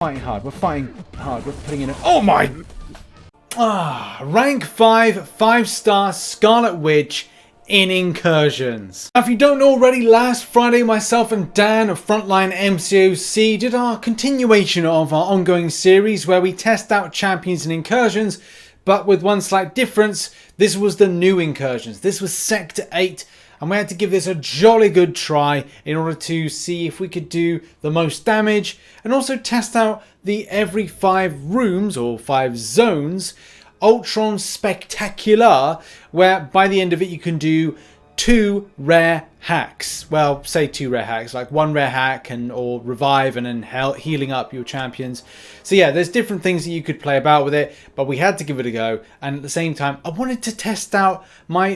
Fighting hard. We're fighting hard. We're putting in a... Oh my... rank 5, 5-star Scarlet Witch in Incursions. Now, if you don't know already, last Friday myself and Dan of Frontline MCOC did our continuation of our ongoing series where we test out champions in Incursions, but with one slight difference. This was the new Incursions. This was Sector 8, and we had to give this a jolly good try in order to see if we could do the most damage and also test out the every 5 rooms or 5 zones Ultron Spectacular, where by the end of it you can do 2 rare hacks. Well, say 2 rare hacks, like 1 rare hack or revive and then healing up your champions. So yeah, there's different things that you could play about with it, but we had to give it a go. And at the same time, I wanted to test out my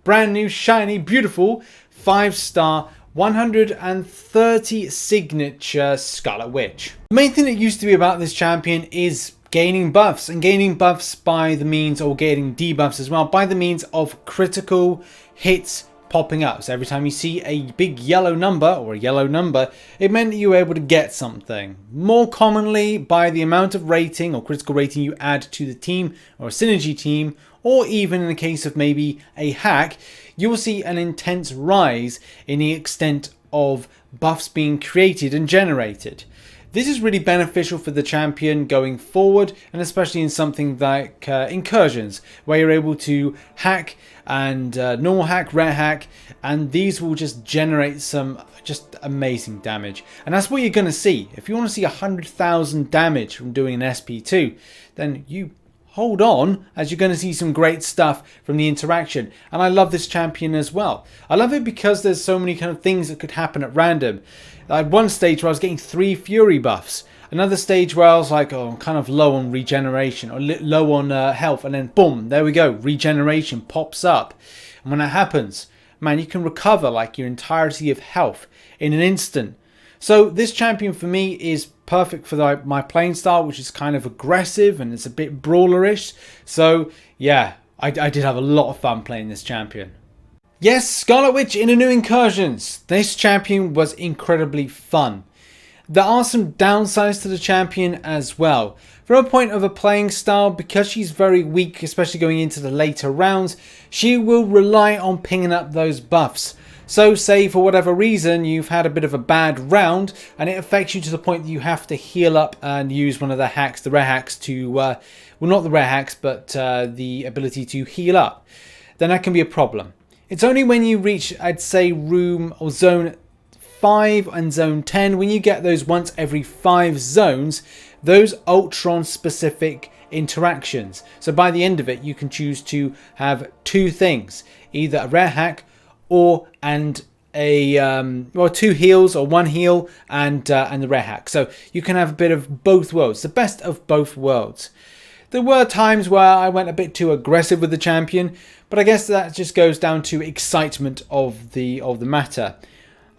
brand new, shiny, beautiful 5-star 130 signature Scarlet Witch. The main thing that used to be about this champion is gaining buffs, and gaining buffs by the means, or getting debuffs as well, by the means of critical hits popping up. So every time you see a big yellow number or a yellow number, it meant that you were able to get something. More commonly by the amount of rating or critical rating you add to the team or a synergy team, or even in the case of maybe a hack, you will see an intense rise in the extent of buffs being created and generated. This is really beneficial for the champion going forward, and especially in something like Incursions, where you're able to hack and normal hack, rare hack, and these will just generate some just amazing damage. And that's what you're going to see. If you want to see 100,000 damage from doing an SP2, then you hold on, as you're going to see some great stuff from the interaction. And I love this champion as well. I love it because there's so many kind of things that could happen at random. I had one stage where I was getting 3 fury buffs. Another stage where I was like, oh, I'm kind of low on regeneration or low on health. And then boom, there we go. Regeneration pops up. And when that happens, man, you can recover like your entirety of health in an instant. So this champion for me is perfect for my playing style, which is kind of aggressive and it's a bit brawlerish. So yeah, I did have a lot of fun playing this champion. Yes, Scarlet Witch in a new Incursions. This champion was incredibly fun. There are some downsides to the champion as well. From a point of a playing style, because she's very weak, especially going into the later rounds, she will rely on pinging up those buffs. So say for whatever reason you've had a bit of a bad round and it affects you to the point that you have to heal up and use one of the hacks, the rare hacks to, well not the rare hacks, but the ability to heal up, then that can be a problem. It's only when you reach, I'd say, room or zone 5 and zone 10, when you get those once every 5 zones, those Ultron specific interactions. So by the end of it, you can choose to have 2 things, either a rare hack or 2 heals or 1 heal and the rare hack. So you can have a bit of both worlds, the best of both worlds. There were times where I went a bit too aggressive with the champion, but I guess that just goes down to excitement of the matter.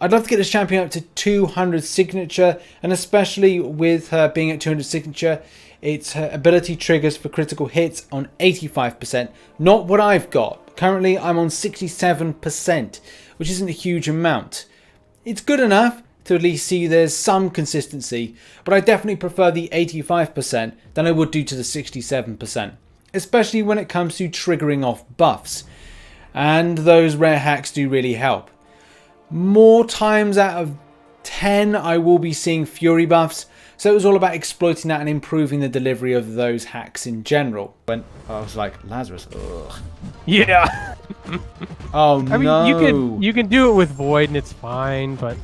I'd love to get this champion up to 200 signature, and especially with her being at 200 signature, its her ability triggers for critical hits on 85%, not what I've got. Currently I'm on 67%, which isn't a huge amount. It's good enough to at least see there's some consistency, but I definitely prefer the 85% than I would do to the 67%, especially when it comes to triggering off buffs. And those rare hacks do really help. More times out of 10 I will be seeing fury buffs, so it was all about exploiting that and improving the delivery of those hacks in general. When I was like, Lazarus, ugh. Yeah. Oh I mean, no. you can do it with Void and it's fine, but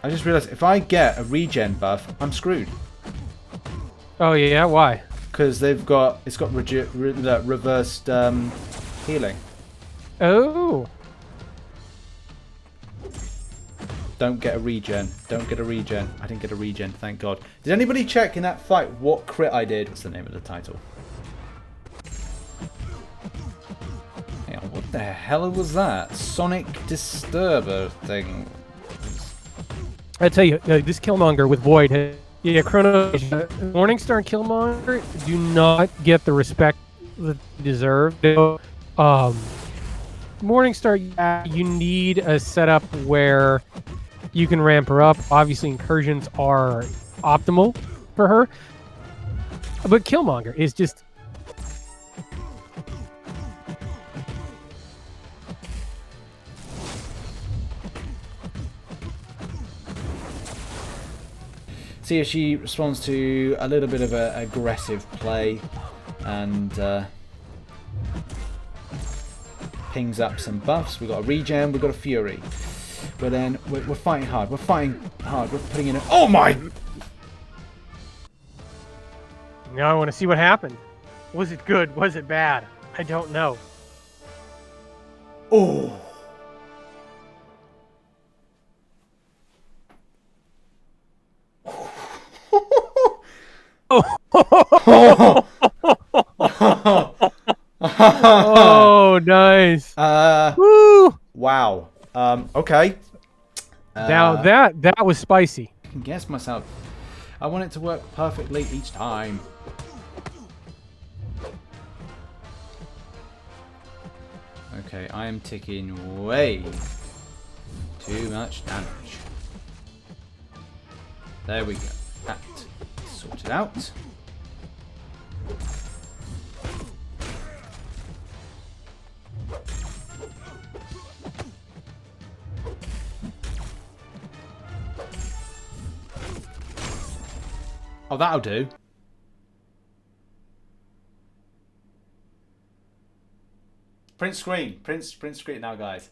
I just realized if I get a regen buff, I'm screwed. oh yeah, why? Because it's got reversed healing. Oh. Don't get a regen. Don't get a regen. I didn't get a regen, thank God. Did anybody check in that fight what crit I did? What's the name of the title? Hang on, what the hell was that? Sonic Disturber thing. I tell you, this Killmonger with Void, yeah, Chrono, Morningstar and Killmonger do not get the respect that they deserve. Morningstar, yeah, you need a setup where you can ramp her up. Obviously, Incursions are optimal, for her. But Killmonger is just... See if she responds to a little bit of an aggressive play and pings up some buffs. We've got a regen, we've got a fury. But then we're fighting hard. We're fighting hard. We're putting in a... Oh my... Now I want to see what happened. Was it good? Was it bad? I don't know. Oh. Oh, nice. Woo. Wow. Okay. Now that was spicy. I can guess myself. I want it to work perfectly each time. Okay, I am taking way too much damage. There we go. That sorted out. Oh, that'll do. Print screen. Print screen now, guys.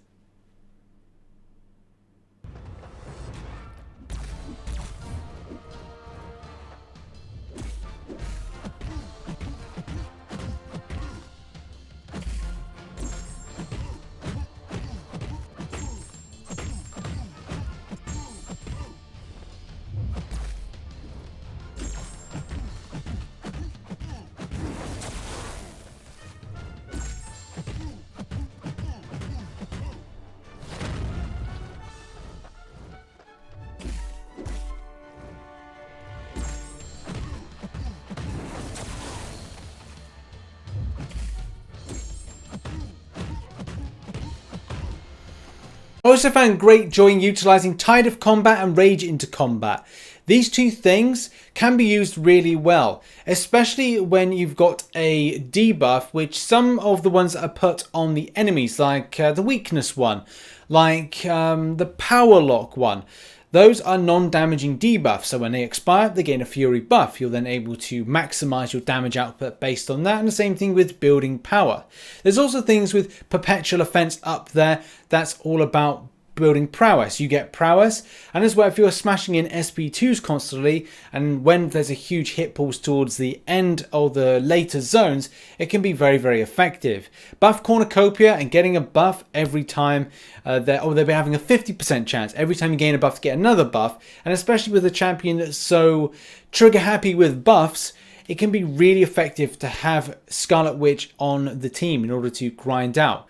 I also found great joy in utilising Tide of Combat and Rage into Combat. These two things can be used really well, especially when you've got a debuff, which some of the ones that are put on the enemies, like the weakness one, like the power lock one. Those are non-damaging debuffs, so when they expire, they gain a fury buff. You're then able to maximize your damage output based on that, and the same thing with building power. There's also things with perpetual offense up there that's all about building prowess. You get prowess, and as well, if you're smashing in SP2s constantly, and when there's a huge hit pulse towards the end of the later zones, it can be very, very effective. Buff Cornucopia and getting a buff every time they'll be having a 50% chance every time you gain a buff to get another buff, and especially with a champion that's so trigger happy with buffs, it can be really effective to have Scarlet Witch on the team in order to grind out.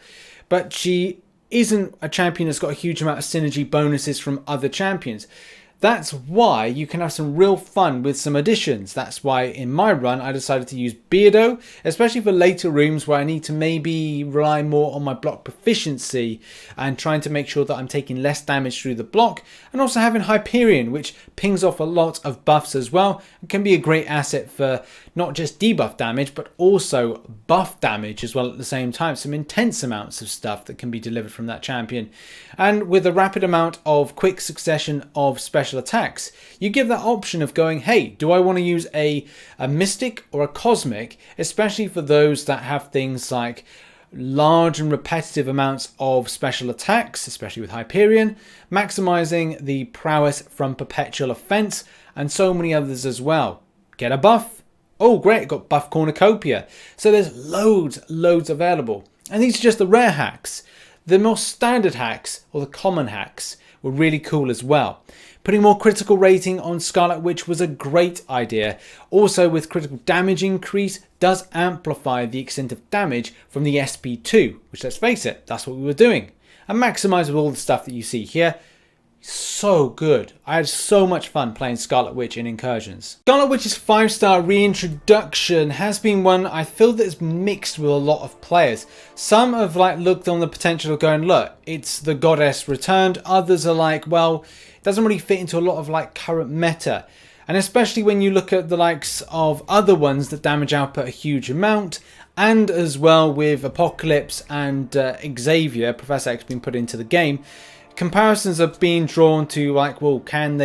But she isn't a champion that's got a huge amount of synergy bonuses from other champions. That's why you can have some real fun with some additions. That's why in my run I decided to use Beardo, especially for later rooms where I need to maybe rely more on my block proficiency and trying to make sure that I'm taking less damage through the block, and also having Hyperion, which pings off a lot of buffs as well and can be a great asset for not just debuff damage but also buff damage as well at the same time. Some intense amounts of stuff that can be delivered from that champion. And with a rapid amount of quick succession of special attacks, you give that option of going, hey, do I want to use a mystic or a cosmic, especially for those that have things like large and repetitive amounts of special attacks, especially with Hyperion, maximizing the prowess from perpetual offense, and so many others as well. Get a buff. Oh great, got Buff Cornucopia. So there's loads available. And these are just the rare hacks. The more standard hacks, or the common hacks, were really cool as well. Putting more critical rating on Scarlet Witch was a great idea. Also, with critical damage increase, does amplify the extent of damage from the SP2, which, let's face it, that's what we were doing. And maximize with all the stuff that you see here. So good. I had so much fun playing Scarlet Witch in Incursions. Scarlet Witch's 5-star reintroduction has been one I feel that is mixed with a lot of players. Some have looked on the potential of going, look, it's the goddess returned. Others are like, well, it doesn't really fit into a lot of current meta. And especially when you look at the likes of other ones that damage output a huge amount, and as well with Apocalypse and Xavier, Professor X, being put into the game, comparisons are being drawn to like, well, can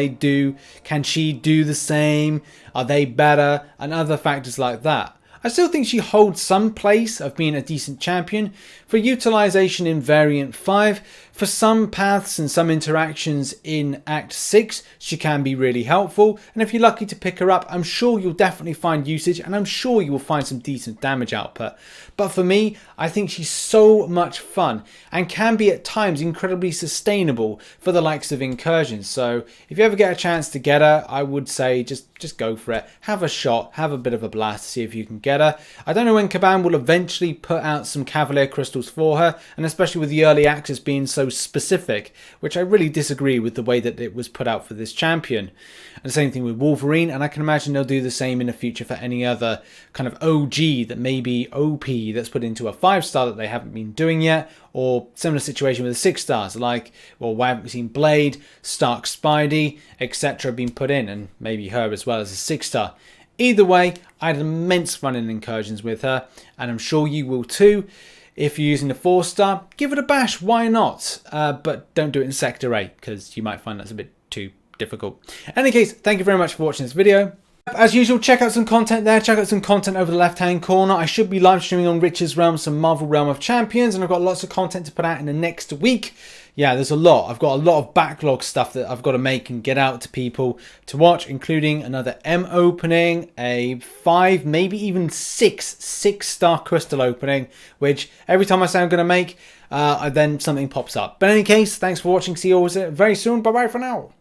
she do the same? Are they better? And other factors like that. I still think she holds some place of being a decent champion for utilization in Variant 5. For some paths and some interactions in Act 6, she can be really helpful. And if you're lucky to pick her up, I'm sure you'll definitely find usage and I'm sure you will find some decent damage output. But for me, I think she's so much fun and can be at times incredibly sustainable for the likes of Incursions. So if you ever get a chance to get her, I would say just go for it. Have a shot, have a bit of a blast to see if you can get her. I don't know when Caban will eventually put out some Cavalier crystals for her, and especially with the early access being so specific, which I really disagree with the way that it was put out for this champion. And the same thing with Wolverine, and I can imagine they'll do the same in the future for any other kind of OG that may be OP that's put into a 5-star that they haven't been doing yet, or similar situation with the 6-stars, like, well, why haven't we seen Blade, Stark Spidey, etc. being put in, and maybe her as well as a 6-star. Either way, I had immense fun in Incursions with her, and I'm sure you will too. If you're using the 4-star, give it a bash, why not? But don't do it in Sector 8, because you might find that's a bit too difficult. In any case, thank you very much for watching this video. As usual, check out some content there, check out some content over the left-hand corner. I should be live streaming on Rich's Realm, some Marvel Realm of Champions, and I've got lots of content to put out in the next week. Yeah, there's a lot. I've got a lot of backlog stuff that I've got to make and get out to people to watch, including another M opening, a 5, maybe even 6-star crystal opening, which every time I say I'm going to make, then something pops up. But in any case, thanks for watching. See you all very soon. Bye-bye for now.